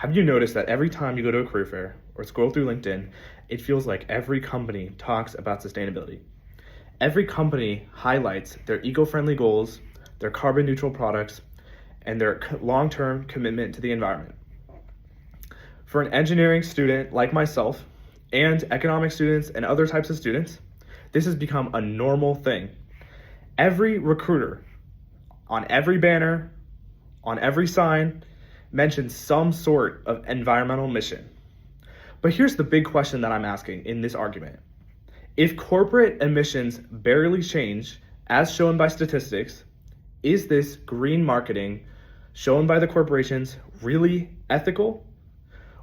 Have you noticed that every time you go to a career fair or scroll through LinkedIn, it feels like every company talks about sustainability? Every company highlights their eco-friendly goals, their carbon neutral products, and their long-term commitment to the environment. For an engineering student like myself, and economic students and other types of students, this has become a normal thing. Every recruiter, on every banner, on every sign, mentions some sort of environmental mission. But here's the big question that I'm asking in this argument. If corporate emissions barely change, as shown by statistics, is this green marketing shown by the corporations really ethical?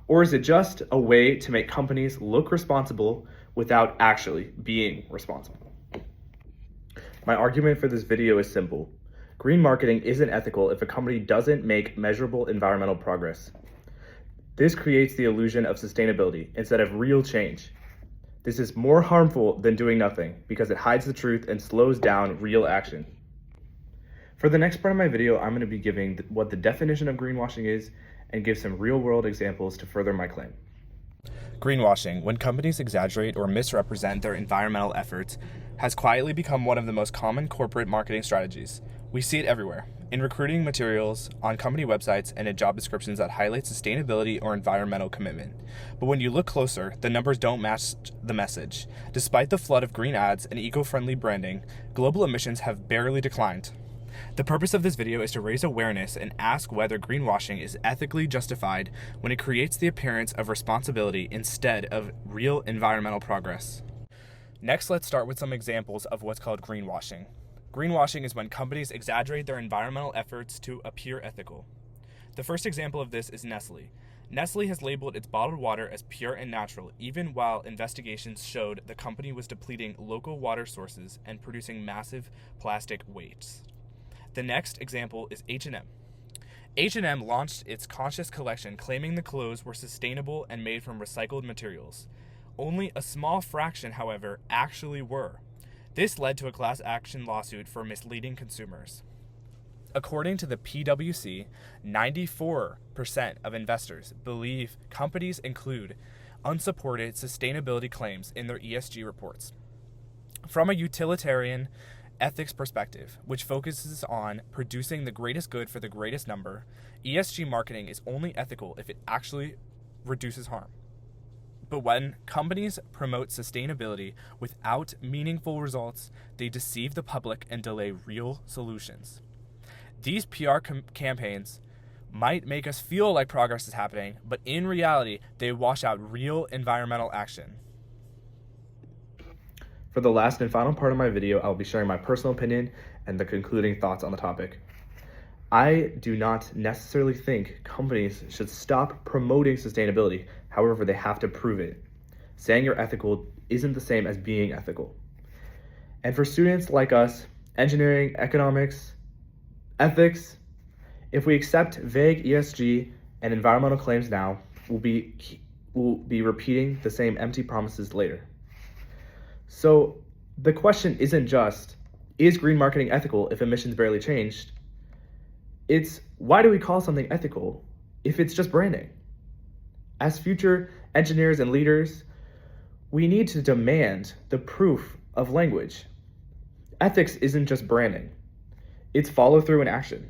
Or is it just a way to make companies look responsible without actually being responsible? My argument for this video is simple. Green marketing isn't ethical if a company doesn't make measurable environmental progress. This creates the illusion of sustainability instead of real change. This is more harmful than doing nothing because it hides the truth and slows down real action. For the next part of my video, I'm going to be giving what the definition of greenwashing is and give some real-world examples to further my claim. Greenwashing, when companies exaggerate or misrepresent their environmental efforts, has quietly become one of the most common corporate marketing strategies. We see it everywhere, in recruiting materials, on company websites, and in job descriptions that highlight sustainability or environmental commitment. But when you look closer, the numbers don't match the message. Despite the flood of green ads and eco-friendly branding, global emissions have barely declined. The purpose of this video is to raise awareness and ask whether greenwashing is ethically justified when it creates the appearance of responsibility instead of real environmental progress. Next, let's start with some examples of what's called greenwashing. Greenwashing is when companies exaggerate their environmental efforts to appear ethical. The first example of this is Nestle. Nestle has labeled its bottled water as pure and natural, even while investigations showed the company was depleting local water sources and producing massive plastic wastes. The next example is H&M. H&M launched its Conscious collection claiming the clothes were sustainable and made from recycled materials. Only a small fraction, however, actually were. This led to a class action lawsuit for misleading consumers. According to the PwC, 94% of investors believe companies include unsupported sustainability claims in their ESG reports. From a utilitarian ethics perspective, which focuses on producing the greatest good for the greatest number, ESG marketing is only ethical if it actually reduces harm. But when companies promote sustainability without meaningful results, they deceive the public and delay real solutions. These PR campaigns might make us feel like progress is happening, but in reality, they wash out real environmental action. For the last and final part of my video, I'll be sharing my personal opinion and the concluding thoughts on the topic. I do not necessarily think companies should stop promoting sustainability. However, they have to prove it. Saying you're ethical isn't the same as being ethical. And for students like us, engineering, economics, ethics, if we accept vague ESG and environmental claims now, we'll be repeating the same empty promises later. So the question isn't just, is green marketing ethical if emissions barely changed? It's, why do we call something ethical if it's just branding? As future engineers and leaders, we need to demand the proof of language. Ethics isn't just branding. It's follow through and action.